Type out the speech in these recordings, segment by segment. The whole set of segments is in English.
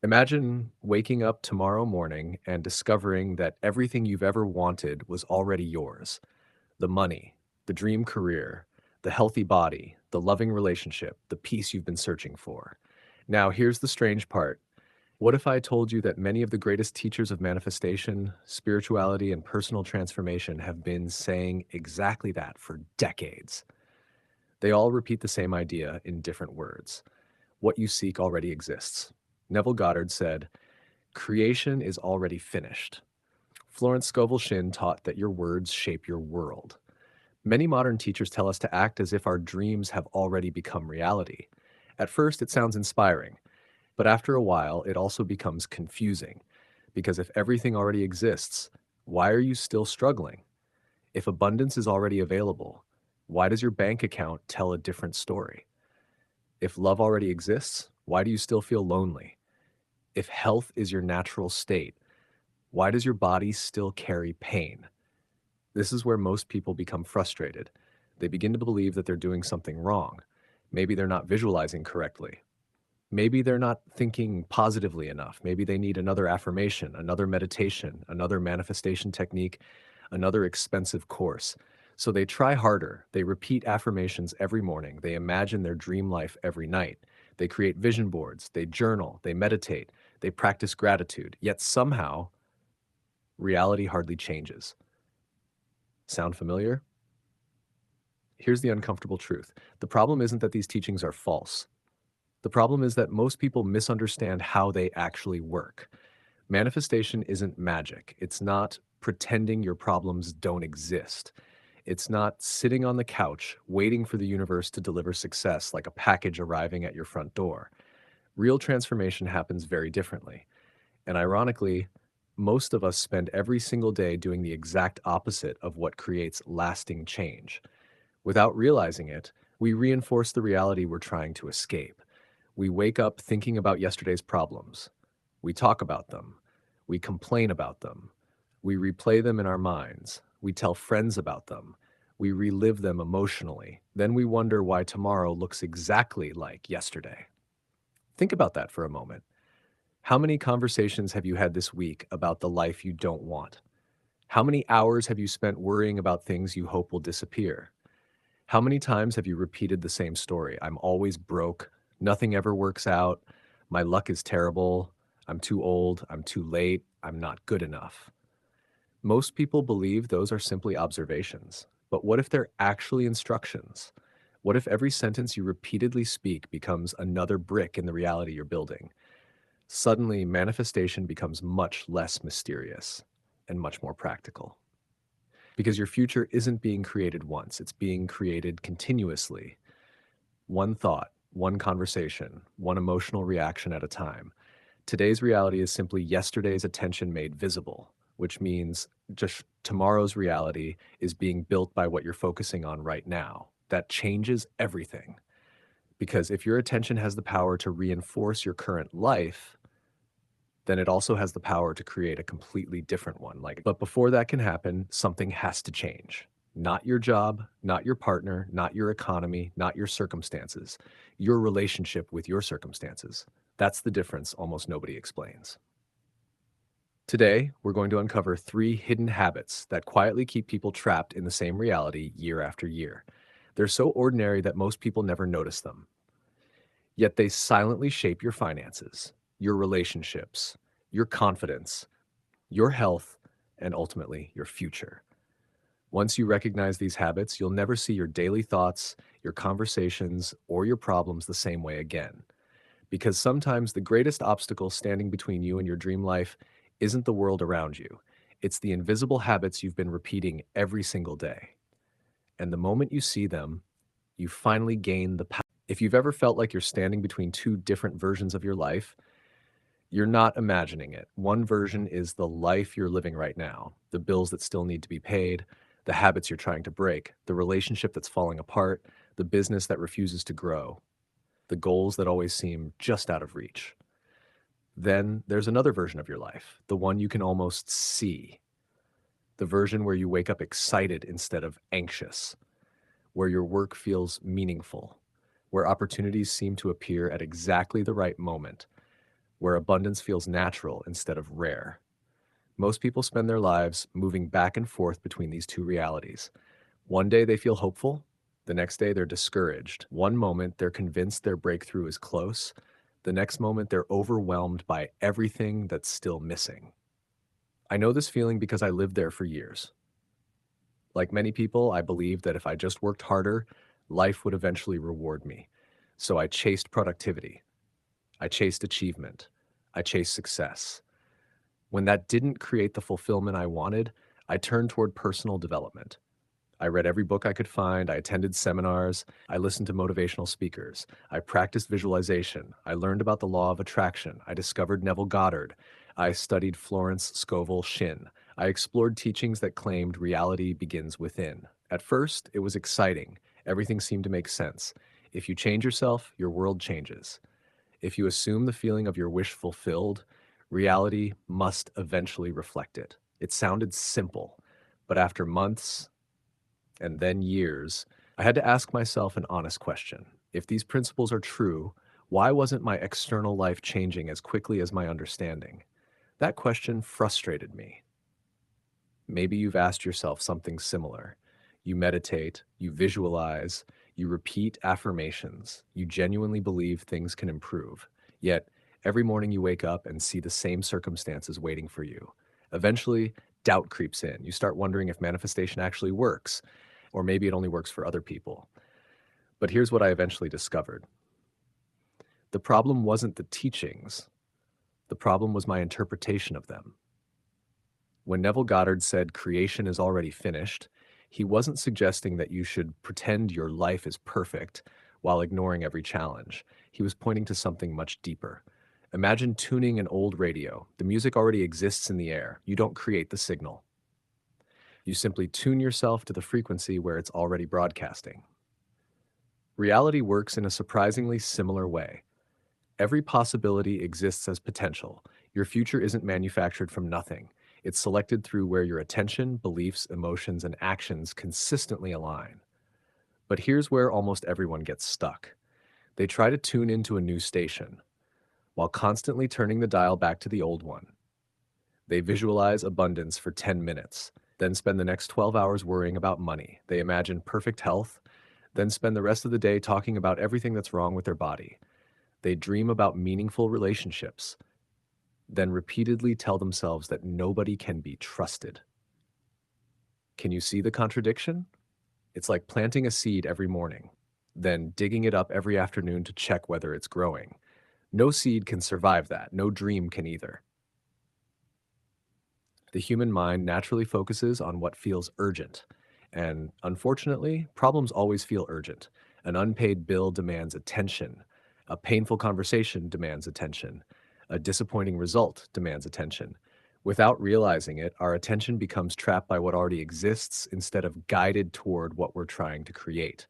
Imagine waking up tomorrow morning and discovering that everything you've ever wanted was already yours. The money, the dream career, the healthy body, the loving relationship, the peace you've been searching for. Now, here's the strange part. What if I told you that many of the greatest teachers of manifestation, spirituality, and personal transformation have been saying exactly that for decades? They all repeat the same idea in different words. What you seek already exists. Neville Goddard said, "Creation is already finished." Florence Scovel Shinn taught that your words shape your world. Many modern teachers tell us to act as if our dreams have already become reality. At first, it sounds inspiring, but after a while, it also becomes confusing. Because if everything already exists, why are you still struggling? If abundance is already available, why does your bank account tell a different story? If love already exists, why do you still feel lonely? If health is your natural state, why does your body still carry pain? This is where most people become frustrated. They begin to believe that they're doing something wrong. Maybe they're not visualizing correctly. Maybe they're not thinking positively enough. Maybe they need another affirmation, another meditation, another manifestation technique, another expensive course. So they try harder. They repeat affirmations every morning. They imagine their dream life every night. They create vision boards. They journal. They meditate. They practice gratitude. Yet somehow, reality hardly changes. Sound familiar? Here's the uncomfortable truth. The problem isn't that these teachings are false. The problem is that most people misunderstand how they actually work. Manifestation isn't magic. It's not pretending your problems don't exist. It's not sitting on the couch waiting for the universe to deliver success like a package arriving at your front door. Real transformation happens very differently. And ironically, most of us spend every single day doing the exact opposite of what creates lasting change. Without realizing it, we reinforce the reality we're trying to escape. We wake up thinking about yesterday's problems. We talk about them. We complain about them. We replay them in our minds. We tell friends about them. We relive them emotionally. Then we wonder why tomorrow looks exactly like yesterday. Think about that for a moment. How many conversations have you had this week about the life you don't want? How many hours have you spent worrying about things you hope will disappear? How many times have you repeated the same story? I'm always broke. Nothing ever works out. My luck is terrible. I'm too old. I'm too late. I'm not good enough. Most people believe those are simply observations. But what if they're actually instructions? What if every sentence you repeatedly speak becomes another brick in the reality you're building? Suddenly, manifestation becomes much less mysterious and much more practical. Because your future isn't being created once, it's being created continuously. One thought, one conversation, one emotional reaction at a time. Today's reality is simply yesterday's attention made visible, which means just tomorrow's reality is being built by what you're focusing on right now. That changes everything. Because if your attention has the power to reinforce your current life, then it also has the power to create a completely different one. But before that can happen, something has to change. Not your job, not your partner, not your economy, not your circumstances, your relationship with your circumstances. That's the difference almost nobody explains. Today, we're going to uncover 3 hidden habits that quietly keep people trapped in the same reality year after year. They're so ordinary that most people never notice them. Yet they silently shape your finances, your relationships, your confidence, your health, and ultimately your future. Once you recognize these habits, you'll never see your daily thoughts, your conversations, or your problems the same way again. Because sometimes the greatest obstacle standing between you and your dream life isn't the world around you. It's the invisible habits you've been repeating every single day. And the moment you see them, you finally gain the power. If you've ever felt like you're standing between two different versions of your life, you're not imagining it. One version is the life you're living right now, the bills that still need to be paid, the habits you're trying to break, the relationship that's falling apart, the business that refuses to grow, the goals that always seem just out of reach. Then there's another version of your life, the one you can almost see, the version where you wake up excited instead of anxious, where your work feels meaningful, where opportunities seem to appear at exactly the right moment, where abundance feels natural instead of rare. Most people spend their lives moving back and forth between these two realities. One day they feel hopeful, the next day they're discouraged. One moment they're convinced their breakthrough is close, the next moment they're overwhelmed by everything that's still missing. I know this feeling because I lived there for years. Like many people, I believed that if I just worked harder, life would eventually reward me. So I chased productivity, I chased achievement, I chased success. When that didn't create the fulfillment I wanted, I turned toward personal development. I read every book I could find, I attended seminars, I listened to motivational speakers, I practiced visualization, I learned about the law of attraction, I discovered Neville Goddard, I studied Florence Scovel Shinn, I explored teachings that claimed reality begins within. At first, it was exciting. Everything seemed to make sense. If you change yourself, your world changes. If you assume the feeling of your wish fulfilled, reality must eventually reflect it. It sounded simple, but after months, and then years, I had to ask myself an honest question. If these principles are true, why wasn't my external life changing as quickly as my understanding? That question frustrated me. Maybe you've asked yourself something similar. You meditate, you visualize, you repeat affirmations, you genuinely believe things can improve. Yet, every morning you wake up and see the same circumstances waiting for you. Eventually, doubt creeps in. You start wondering if manifestation actually works, or maybe it only works for other people. But here's what I eventually discovered. The problem wasn't the teachings. The problem was my interpretation of them. When Neville Goddard said creation is already finished, he wasn't suggesting that you should pretend your life is perfect while ignoring every challenge. He was pointing to something much deeper. Imagine tuning an old radio. The music already exists in the air. You don't create the signal. You simply tune yourself to the frequency where it's already broadcasting. Reality works in a surprisingly similar way. Every possibility exists as potential. Your future isn't manufactured from nothing. It's selected through where your attention, beliefs, emotions, and actions consistently align. But here's where almost everyone gets stuck. They try to tune into a new station, while constantly turning the dial back to the old one. They visualize abundance for 10 minutes, then spend the next 12 hours worrying about money. They imagine perfect health, then spend the rest of the day talking about everything that's wrong with their body. They dream about meaningful relationships, then repeatedly tell themselves that nobody can be trusted. Can you see the contradiction? It's like planting a seed every morning, then digging it up every afternoon to check whether it's growing. No seed can survive that. No dream can either. The human mind naturally focuses on what feels urgent. And unfortunately, problems always feel urgent. An unpaid bill demands attention. A painful conversation demands attention. A disappointing result demands attention. Without realizing it, our attention becomes trapped by what already exists instead of guided toward what we're trying to create.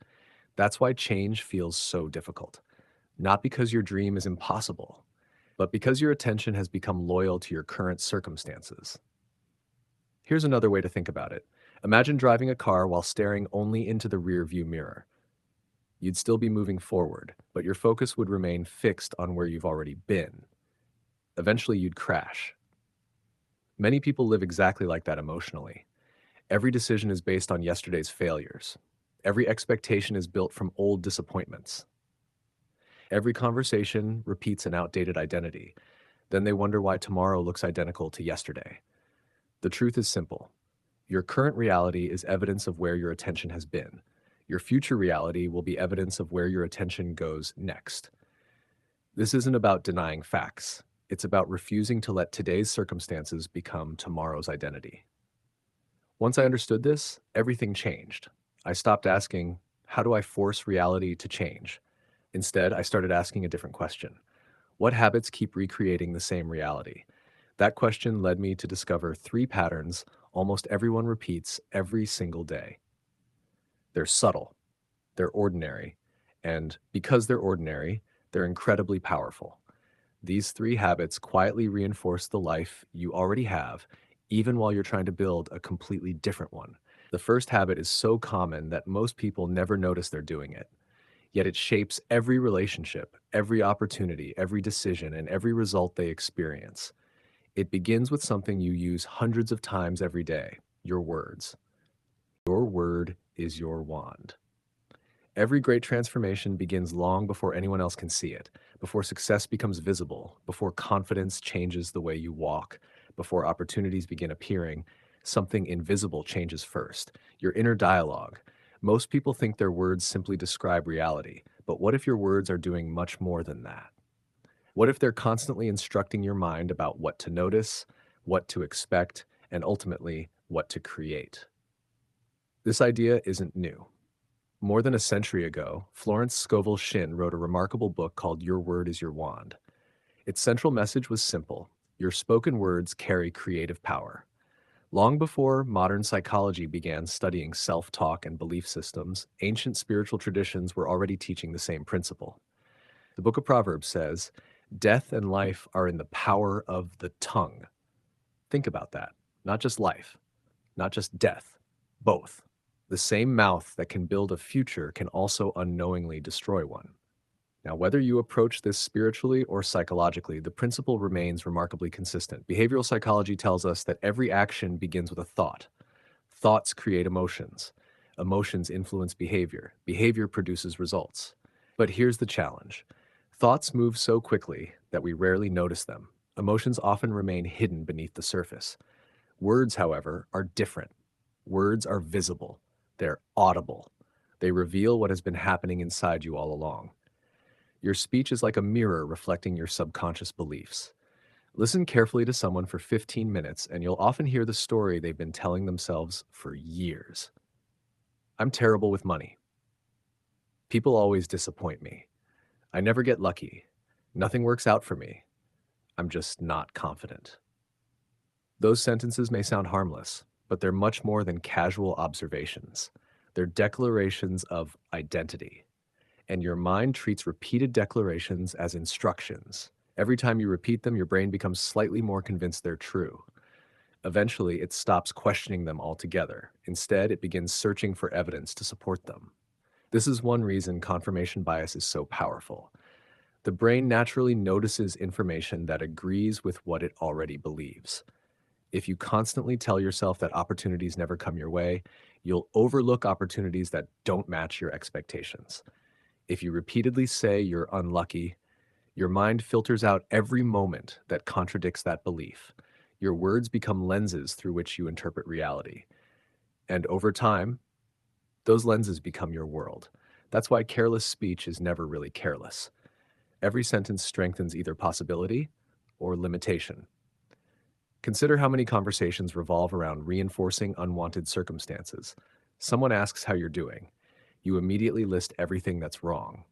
That's why change feels so difficult. Not because your dream is impossible, but because your attention has become loyal to your current circumstances. Here's another way to think about it. Imagine driving a car while staring only into the rear view mirror. You'd still be moving forward, but your focus would remain fixed on where you've already been. Eventually, you'd crash. Many people live exactly like that emotionally. Every decision is based on yesterday's failures. Every expectation is built from old disappointments. Every conversation repeats an outdated identity. Then they wonder why tomorrow looks identical to yesterday. The truth is simple. Your current reality is evidence of where your attention has been. Your future reality will be evidence of where your attention goes next. This isn't about denying facts. It's about refusing to let today's circumstances become tomorrow's identity. Once I understood this, everything changed. I stopped asking, how do I force reality to change? Instead, I started asking a different question. What habits keep recreating the same reality? That question led me to discover three patterns almost everyone repeats every single day. They're subtle, they're ordinary, and because they're ordinary, they're incredibly powerful. These three habits quietly reinforce the life you already have, even while you're trying to build a completely different one. The first habit is so common that most people never notice they're doing it. Yet it shapes every relationship, every opportunity, every decision, and every result they experience. It begins with something you use hundreds of times every day: your words. Your word is your wand. Every great transformation begins long before anyone else can see it, before success becomes visible, before confidence changes the way you walk, before opportunities begin appearing. Something invisible changes first: your inner dialogue. Most people think their words simply describe reality, but what if your words are doing much more than that? What if they're constantly instructing your mind about what to notice, what to expect, and ultimately, what to create? This idea isn't new. More than a century ago, Florence Scovel Shinn wrote a remarkable book called Your Word is Your Wand. Its central message was simple: your spoken words carry creative power. Long before modern psychology began studying self-talk and belief systems, ancient spiritual traditions were already teaching the same principle. The book of Proverbs says, "Death and life are in the power of the tongue." Think about that. Not just life, not just death, both. The same mouth that can build a future can also unknowingly destroy one. Now, whether you approach this spiritually or psychologically, the principle remains remarkably consistent. Behavioral psychology tells us that every action begins with a thought. Thoughts create emotions. Emotions influence behavior. Behavior produces results. But here's the challenge. Thoughts move so quickly that we rarely notice them. Emotions often remain hidden beneath the surface. Words, however, are different. Words are visible. They're audible. They reveal what has been happening inside you all along. Your speech is like a mirror reflecting your subconscious beliefs. Listen carefully to someone for 15 minutes, and you'll often hear the story they've been telling themselves for years. I'm terrible with money. People always disappoint me. I never get lucky. Nothing works out for me. I'm just not confident. Those sentences may sound harmless, but they're much more than casual observations. They're declarations of identity. And your mind treats repeated declarations as instructions. Every time you repeat them, your brain becomes slightly more convinced they're true. Eventually, it stops questioning them altogether. Instead, it begins searching for evidence to support them. This is one reason confirmation bias is so powerful. The brain naturally notices information that agrees with what it already believes. If you constantly tell yourself that opportunities never come your way, you'll overlook opportunities that don't match your expectations. If you repeatedly say you're unlucky, your mind filters out every moment that contradicts that belief. Your words become lenses through which you interpret reality. And over time, those lenses become your world. That's why careless speech is never really careless. Every sentence strengthens either possibility or limitation. Consider how many conversations revolve around reinforcing unwanted circumstances. Someone asks how you're doing. You immediately list everything that's wrong.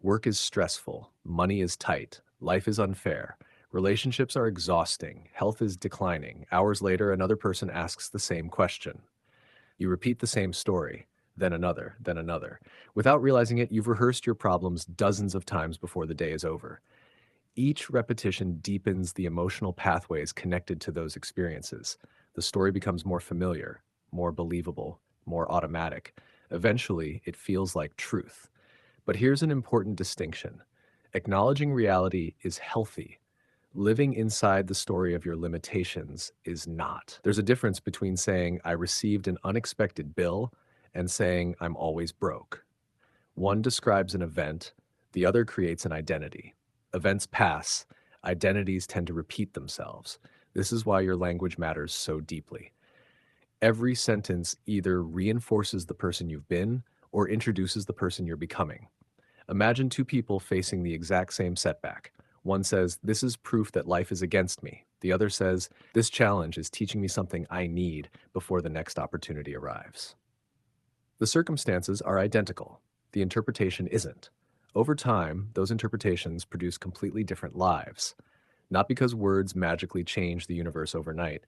Work is stressful, money is tight, life is unfair, relationships are exhausting, health is declining. Hours later, another person asks the same question. You repeat the same story, then another, then another. Without realizing it, you've rehearsed your problems dozens of times before the day is over. Each repetition deepens the emotional pathways connected to those experiences. The story becomes more familiar, more believable, more automatic. Eventually, it feels like truth. But here's an important distinction. Acknowledging reality is healthy. Living inside the story of your limitations is not. There's a difference between saying, "I received an unexpected bill," and saying, "I'm always broke." One describes an event, the other creates an identity. Events pass, identities tend to repeat themselves. This is why your language matters so deeply. Every sentence either reinforces the person you've been or introduces the person you're becoming. Imagine two people facing the exact same setback. One says, "This is proof that life is against me." The other says, "This challenge is teaching me something I need before the next opportunity arrives." The circumstances are identical. The interpretation isn't. Over time, those interpretations produce completely different lives. Not because words magically change the universe overnight,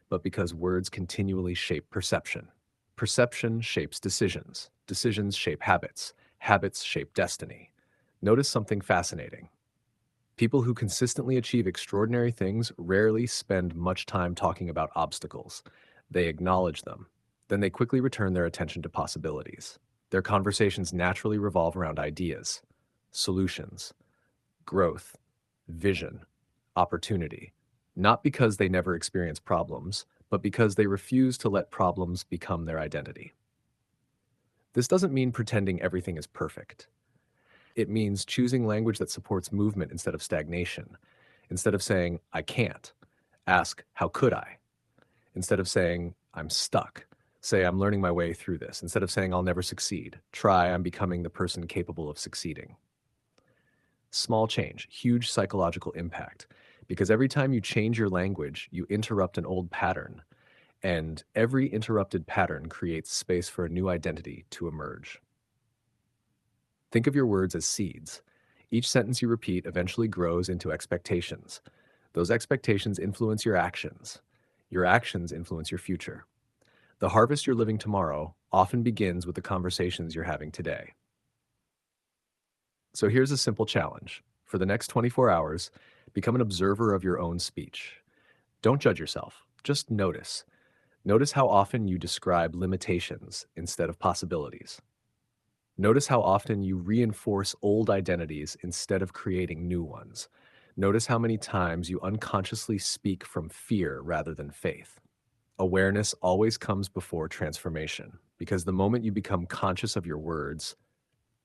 but because words continually shape perception. Perception shapes decisions. Decisions shape habits. Habits shape destiny. Notice something fascinating. People who consistently achieve extraordinary things rarely spend much time talking about obstacles. They acknowledge them. Then they quickly return their attention to possibilities. Their conversations naturally revolve around ideas, solutions, growth, vision, opportunity, not because they never experience problems, but because they refuse to let problems become their identity. This doesn't mean pretending everything is perfect. It means choosing language that supports movement instead of stagnation. Instead of saying, I can't, ask, how could I? Instead of saying, I'm stuck, say, I'm learning my way through this. Instead of saying, I'll never succeed, try, I'm becoming the person capable of succeeding. Small change, huge psychological impact. Because every time you change your language, you interrupt an old pattern. And every interrupted pattern creates space for a new identity to emerge. Think of your words as seeds. Each sentence you repeat eventually grows into expectations. Those expectations influence your actions. Your actions influence your future. The harvest you're living tomorrow often begins with the conversations you're having today. So here's a simple challenge. For the next 24 hours, become an observer of your own speech. Don't judge yourself, just notice. Notice how often you describe limitations instead of possibilities. Notice how often you reinforce old identities instead of creating new ones. Notice how many times you unconsciously speak from fear rather than faith. Awareness always comes before transformation, because the moment you become conscious of your words,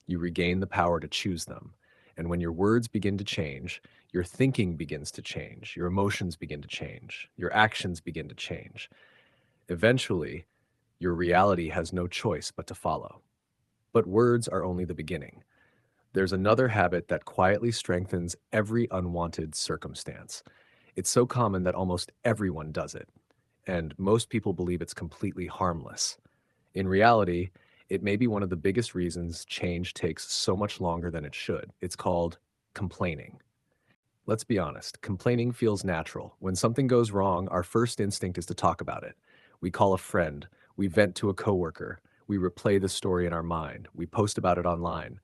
you regain the power to choose them. And when your words begin to change, your thinking begins to change, your emotions begin to change, your actions begin to change. Eventually, your reality has no choice but to follow. But words are only the beginning. There's another habit that quietly strengthens every unwanted circumstance. It's so common that almost everyone does it, and most people believe it's completely harmless. In reality, it may be one of the biggest reasons change takes so much longer than it should. It's called complaining. Let's be honest, complaining feels natural. When something goes wrong, our first instinct is to talk about it. We call a friend, we vent to a coworker, we replay the story in our mind, we post about it online.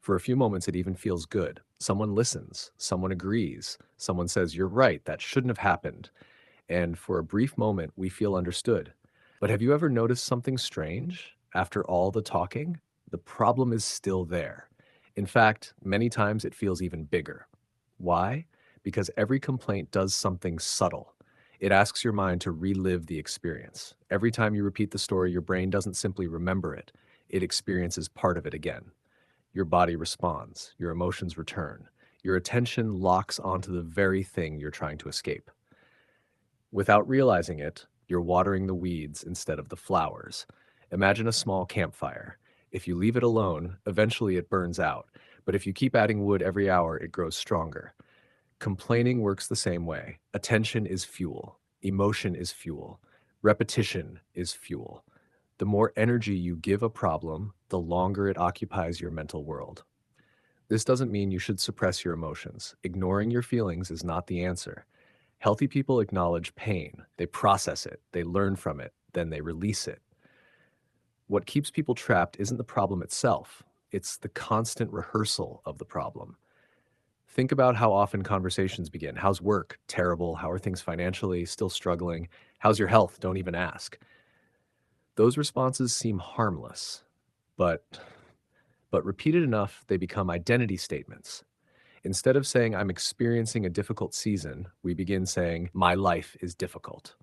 For a few moments, it even feels good. Someone listens, someone agrees, someone says, "You're right, that shouldn't have happened." And for a brief moment, we feel understood. But have you ever noticed something strange? After all the talking, the problem is still there. In fact, many times it feels even bigger. Why? Because every complaint does something subtle. It asks your mind to relive the experience. Every time you repeat the story, your brain doesn't simply remember it, it experiences part of it again. Your body responds, your emotions return, your attention locks onto the very thing you're trying to escape. Without realizing it, you're watering the weeds instead of the flowers. Imagine a small campfire. If you leave it alone, eventually it burns out. But if you keep adding wood every hour, it grows stronger. Complaining works the same way. Attention is fuel. Emotion is fuel. Repetition is fuel. The more energy you give a problem, the longer it occupies your mental world. This doesn't mean you should suppress your emotions. Ignoring your feelings is not the answer. Healthy people acknowledge pain, they process it, they learn from it, then they release it. What keeps people trapped isn't the problem itself, it's the constant rehearsal of the problem. Think about how often conversations begin. How's work? Terrible. How are things financially? Still struggling. How's your health? Don't even ask. Those responses seem harmless, but repeated enough, they become identity statements. Instead of saying, I'm experiencing a difficult season, we begin saying, my life is difficult.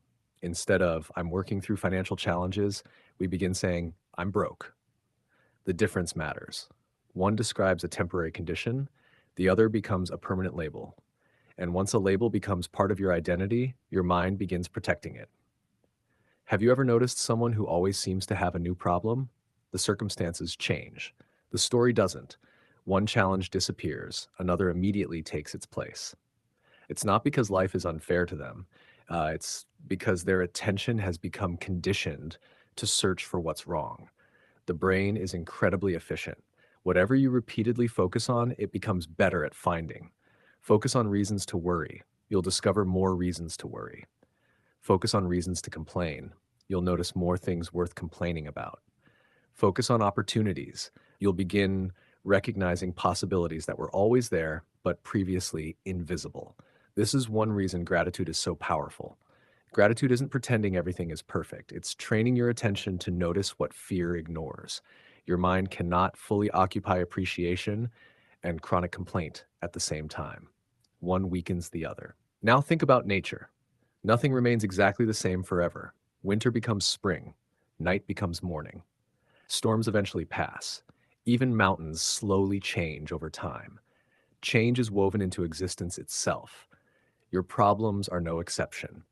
Instead of, I'm working through financial challenges, we begin saying, I'm broke. The difference matters. One describes a temporary condition, the other becomes a permanent label. And once a label becomes part of your identity, your mind begins protecting it. Have you ever noticed someone who always seems to have a new problem? The circumstances change. The story doesn't. One challenge disappears, another immediately takes its place. It's not because life is unfair to them. It's because their attention has become conditioned to search for what's wrong. The brain is incredibly efficient. Whatever you repeatedly focus on, it becomes better at finding. Focus on reasons to worry. You'll discover more reasons to worry. Focus on reasons to complain. You'll notice more things worth complaining about. Focus on opportunities. You'll begin recognizing possibilities that were always there, but previously invisible. This is one reason gratitude is so powerful. Gratitude isn't pretending everything is perfect. It's training your attention to notice what fear ignores. Your mind cannot fully occupy appreciation and chronic complaint at the same time. One weakens the other. Now think about nature. Nothing remains exactly the same forever. Winter becomes spring. Night becomes morning. Storms eventually pass. Even mountains slowly change over time. Change is woven into existence itself. Your problems are no exception.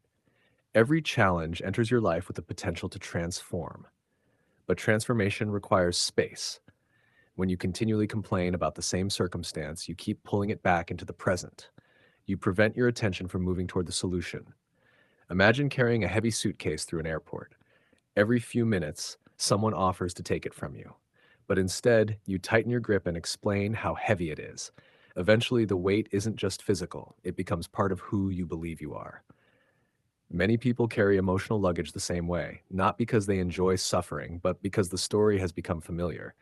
Every challenge enters your life with the potential to transform. But transformation requires space. When you continually complain about the same circumstance, you keep pulling it back into the present. You prevent your attention from moving toward the solution. Imagine carrying a heavy suitcase through an airport. Every few minutes, someone offers to take it from you. But instead, you tighten your grip and explain how heavy it is. Eventually, the weight isn't just physical, it becomes part of who you believe you are. Many people carry emotional luggage the same way, not because they enjoy suffering, but because the story has become familiar,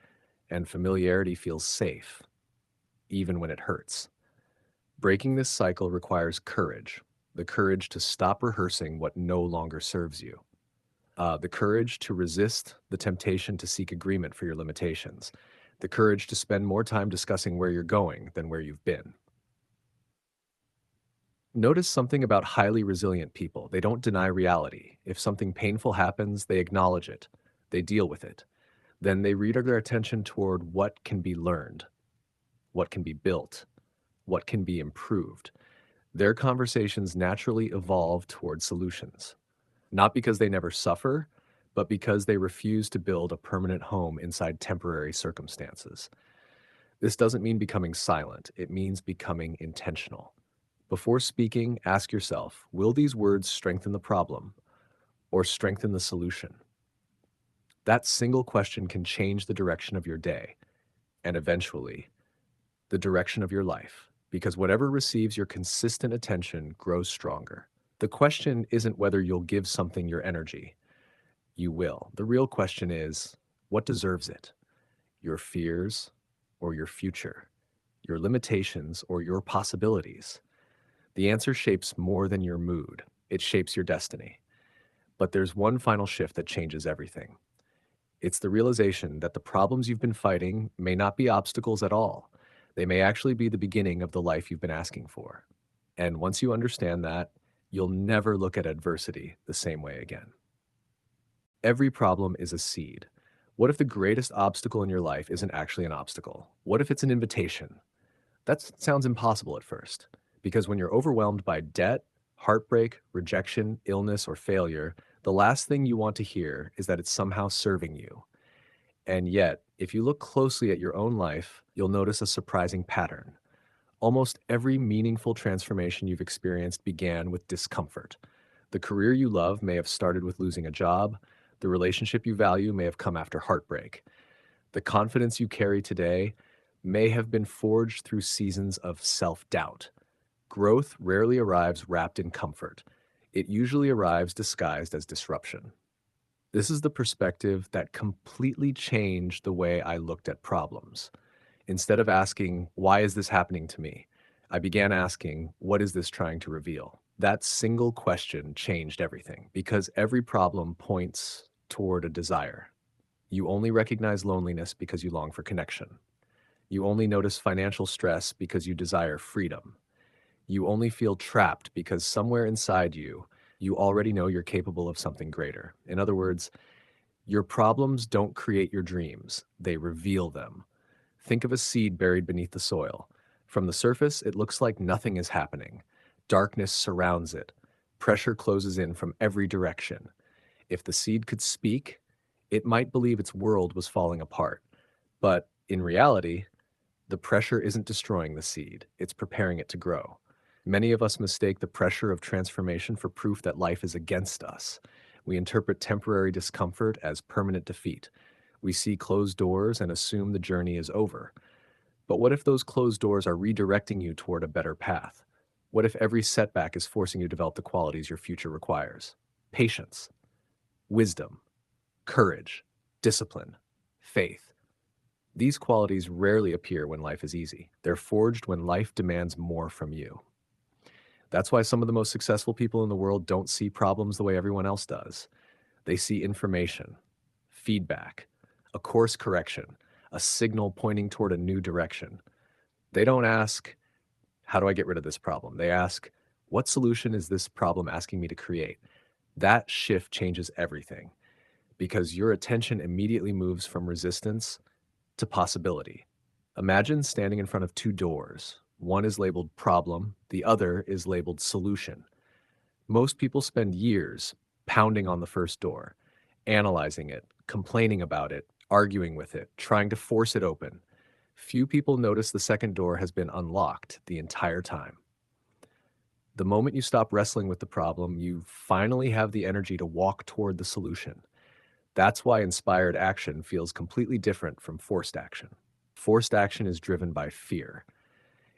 and familiarity feels safe, even when it hurts. Breaking this cycle requires courage, the courage to stop rehearsing what no longer serves you, the courage to resist the temptation to seek agreement for your limitations, the courage to spend more time discussing where you're going than where you've been. Notice something about highly resilient people. They don't deny reality. If something painful happens, they acknowledge it. They deal with it. Then they redirect their attention toward what can be learned, what can be built, what can be improved. Their conversations naturally evolve toward solutions, not because they never suffer, but because they refuse to build a permanent home inside temporary circumstances. This doesn't mean becoming silent. It means becoming intentional. Before speaking, ask yourself, will these words strengthen the problem or strengthen the solution? That single question can change the direction of your day and eventually the direction of your life, because whatever receives your consistent attention grows stronger. The question isn't whether you'll give something your energy. You will. The real question is, what deserves it? Your fears or your future? Your limitations or your possibilities? The answer shapes more than your mood. It shapes your destiny. But there's one final shift that changes everything. It's the realization that the problems you've been fighting may not be obstacles at all. They may actually be the beginning of the life you've been asking for. And once you understand that, you'll never look at adversity the same way again. Every problem is a seed. What if the greatest obstacle in your life isn't actually an obstacle? What if it's an invitation? That sounds impossible at first, because when you're overwhelmed by debt, heartbreak, rejection, illness, or failure, the last thing you want to hear is that it's somehow serving you. And yet, if you look closely at your own life, you'll notice a surprising pattern. Almost every meaningful transformation you've experienced began with discomfort. The career you love may have started with losing a job. The relationship you value may have come after heartbreak. The confidence you carry today may have been forged through seasons of self-doubt. Growth rarely arrives wrapped in comfort. It usually arrives disguised as disruption. This is the perspective that completely changed the way I looked at problems. Instead of asking, why is this happening to me? I began asking, what is this trying to reveal? That single question changed everything because every problem points toward a desire. You only recognize loneliness because you long for connection. You only notice financial stress because you desire freedom. You only feel trapped because somewhere inside you, you already know you're capable of something greater. In other words, your problems don't create your dreams, they reveal them. Think of a seed buried beneath the soil. From the surface, it looks like nothing is happening. Darkness surrounds it. Pressure closes in from every direction. If the seed could speak, it might believe its world was falling apart. But in reality, the pressure isn't destroying the seed, it's preparing it to grow. Many of us mistake the pressure of transformation for proof that life is against us. We interpret temporary discomfort as permanent defeat. We see closed doors and assume the journey is over. But what if those closed doors are redirecting you toward a better path? What if every setback is forcing you to develop the qualities your future requires? Patience, wisdom, courage, discipline, faith. These qualities rarely appear when life is easy. They're forged when life demands more from you. That's why some of the most successful people in the world don't see problems the way everyone else does. They see information, feedback, a course correction, a signal pointing toward a new direction. They don't ask, how do I get rid of this problem? They ask, what solution is this problem asking me to create? That shift changes everything because your attention immediately moves from resistance to possibility. Imagine standing in front of two doors. One is labeled problem, the other is labeled solution. Most people spend years pounding on the first door, analyzing it, complaining about it, arguing with it, trying to force it open. Few people notice the second door has been unlocked the entire time. The moment you stop wrestling with the problem, you finally have the energy to walk toward the solution. That's why inspired action feels completely different from forced action. Forced action is driven by fear.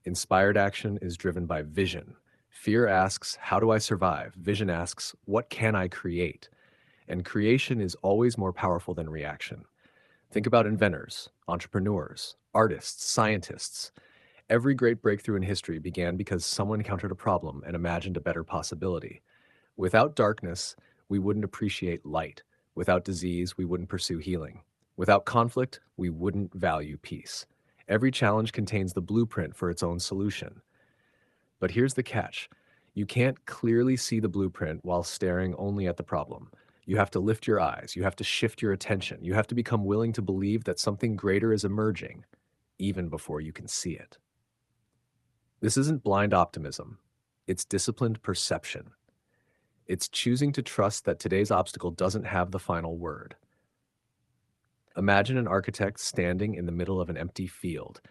Inspired action is driven by vision. Fear asks, how do I survive? Vision asks, what can I create? And creation is always more powerful than reaction. Think about inventors, entrepreneurs, artists, scientists. Every great breakthrough in history began because someone encountered a problem and imagined a better possibility. Without darkness, we wouldn't appreciate light. Without disease, we wouldn't pursue healing. Without conflict, we wouldn't value peace. Every challenge contains the blueprint for its own solution. But here's the catch. You can't clearly see the blueprint while staring only at the problem. You have to lift your eyes. You have to shift your attention. You have to become willing to believe that something greater is emerging, even before you can see it. This isn't blind optimism. It's disciplined perception. It's choosing to trust that today's obstacle doesn't have the final word. Imagine an architect standing in the middle of an empty field.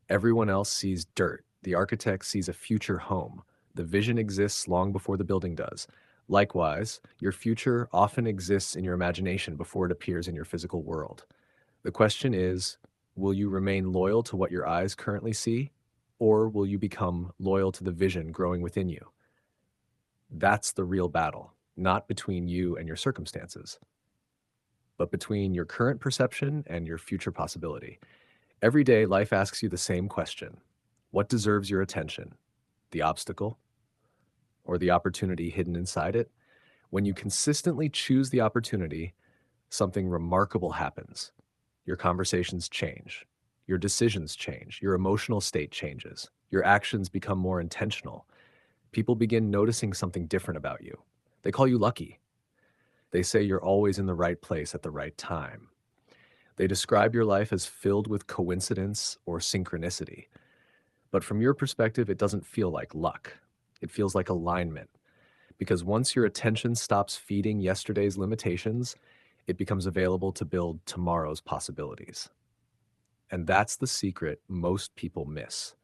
Everyone else sees dirt. The architect sees a future home. The vision exists long before the building does. Likewise, your future often exists in your imagination before it appears in your physical world. The question is, will you remain loyal to what your eyes currently see, or will you become loyal to the vision growing within you? That's the real battle, not between you and your circumstances, but between your current perception and your future possibility. Every day, life asks you the same question. What deserves your attention? The obstacle or the opportunity hidden inside it? When you consistently choose the opportunity, something remarkable happens. Your conversations change. Your decisions change. Your emotional state changes. Your actions become more intentional. People begin noticing something different about you. They call you lucky. They say you're always in the right place at the right time. They describe your life as filled with coincidence or synchronicity. But from your perspective, it doesn't feel like luck. It feels like alignment. Because once your attention stops feeding yesterday's limitations, it becomes available to build tomorrow's possibilities. And that's the secret most people miss.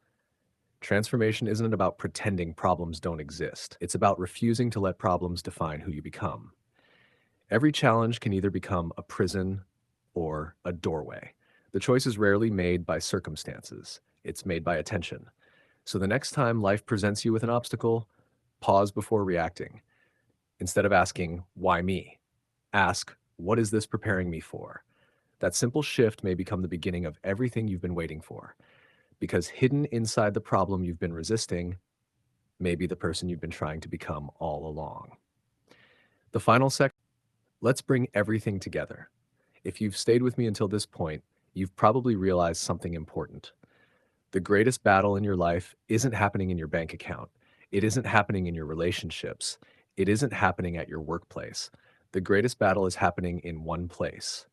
Transformation isn't about pretending problems don't exist. It's about refusing to let problems define who you become. Every challenge can either become a prison or a doorway. The choice is rarely made by circumstances. It's made by attention. So the next time life presents you with an obstacle, pause before reacting. Instead of asking, why me? Ask, what is this preparing me for? That simple shift may become the beginning of everything you've been waiting for. Because hidden inside the problem you've been resisting may be the person you've been trying to become all along. The final section, let's bring everything together. If you've stayed with me until this point, you've probably realized something important. The greatest battle in your life isn't happening in your bank account. It isn't happening in your relationships. It isn't happening at your workplace. The greatest battle is happening in one place,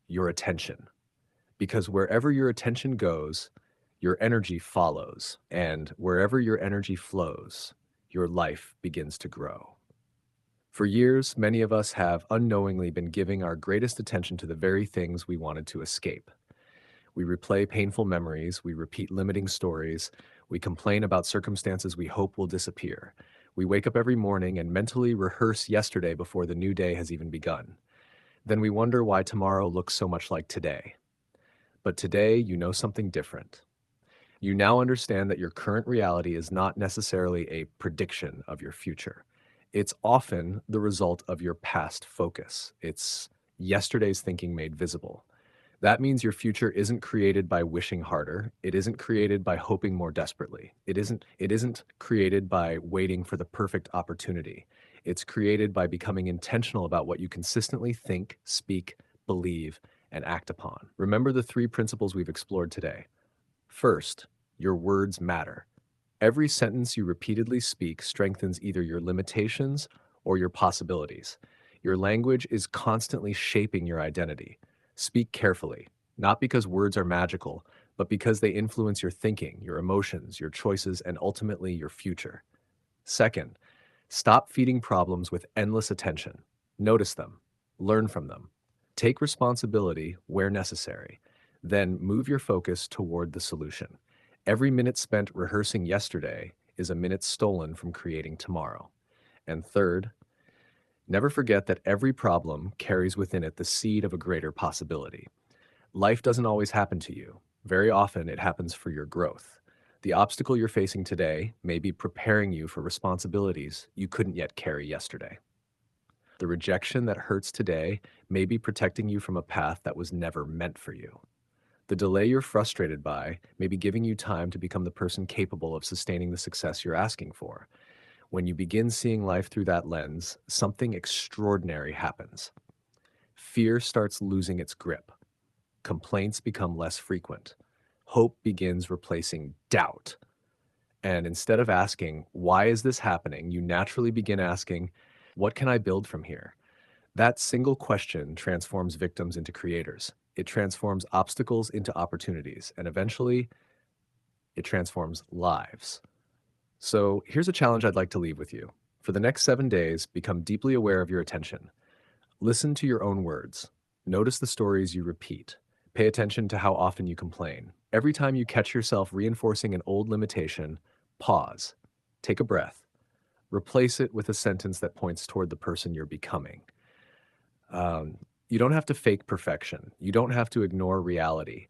your attention. Because wherever your attention goes, your energy follows. And wherever your energy flows, your life begins to grow. For years, many of us have unknowingly been giving our greatest attention to the very things we wanted to escape. We replay painful memories, we repeat limiting stories, we complain about circumstances we hope will disappear. We wake up every morning and mentally rehearse yesterday before the new day has even begun. Then we wonder why tomorrow looks so much like today. But today, you know something different. You now understand that your current reality is not necessarily a prediction of your future. It's often the result of your past focus. It's yesterday's thinking made visible. That means your future isn't created by wishing harder. It isn't created by hoping more desperately. It isn't created by waiting for the perfect opportunity. It's created by becoming intentional about what you consistently think, speak, believe, and act upon. Remember the three principles we've explored today. First, your words matter. Every sentence you repeatedly speak strengthens either your limitations or your possibilities. Your language is constantly shaping your identity. Speak carefully, not because words are magical, but because they influence your thinking, your emotions, your choices, and ultimately your future. Second, stop feeding problems with endless attention. Notice them, learn from them, take responsibility where necessary, then move your focus toward the solution. Every minute spent rehearsing yesterday is a minute stolen from creating tomorrow. And third, never forget that every problem carries within it the seed of a greater possibility. Life doesn't always happen to you. Very often it happens for your growth. The obstacle you're facing today may be preparing you for responsibilities you couldn't yet carry yesterday. The rejection that hurts today may be protecting you from a path that was never meant for you. The delay you're frustrated by may be giving you time to become the person capable of sustaining the success you're asking for. When you begin seeing life through that lens, something extraordinary happens. Fear starts losing its grip. Complaints become less frequent. Hope begins replacing doubt. And instead of asking, why is this happening? You naturally begin asking, what can I build from here? That single question transforms victims into creators. It transforms obstacles into opportunities. And eventually, it transforms lives. So here's a challenge I'd like to leave with you. For the next 7 days, become deeply aware of your attention. Listen to your own words. Notice the stories you repeat. Pay attention to how often you complain. Every time you catch yourself reinforcing an old limitation, pause. Take a breath. Replace it with a sentence that points toward the person you're becoming. You don't have to fake perfection. You don't have to ignore reality.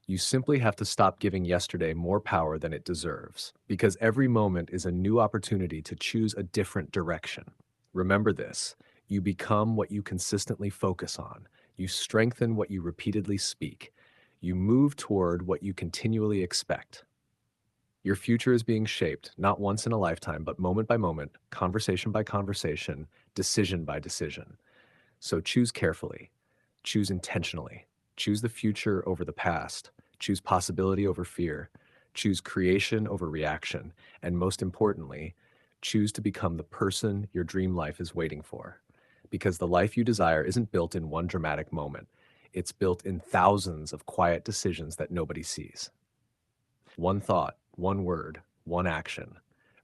You simply have to stop giving yesterday more power than it deserves, because every moment is a new opportunity to choose a different direction. Remember this: you become what you consistently focus on. You strengthen what you repeatedly speak. You move toward what you continually expect. Your future is being shaped, not once in a lifetime, but moment by moment, conversation by conversation, decision by decision. So choose carefully, choose intentionally, choose the future over the past, choose possibility over fear, choose creation over reaction, and most importantly, choose to become the person your dream life is waiting for. Because the life you desire isn't built in one dramatic moment. It's built in thousands of quiet decisions that nobody sees. One thought, one word, one action.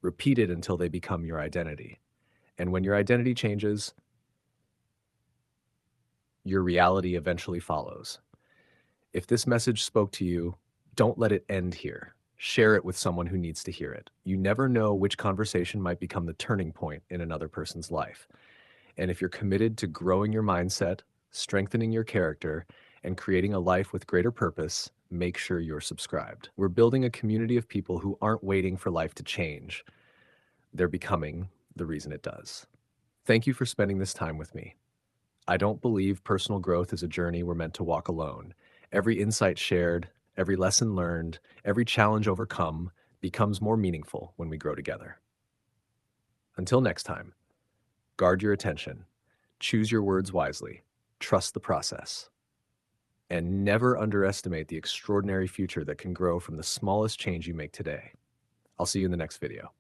Repeat it until they become your identity. And when your identity changes, your reality eventually follows. If this message spoke to you, don't let it end here. Share it with someone who needs to hear it. You never know which conversation might become the turning point in another person's life. And if you're committed to growing your mindset, strengthening your character, and creating a life with greater purpose, make sure you're subscribed. We're building a community of people who aren't waiting for life to change. They're becoming the reason it does. Thank you for spending this time with me. I don't believe personal growth is a journey we're meant to walk alone. Every insight shared, every lesson learned, every challenge overcome becomes more meaningful when we grow together. Until next time, guard your attention, choose your words wisely, trust the process, and never underestimate the extraordinary future that can grow from the smallest change you make today. I'll see you in the next video.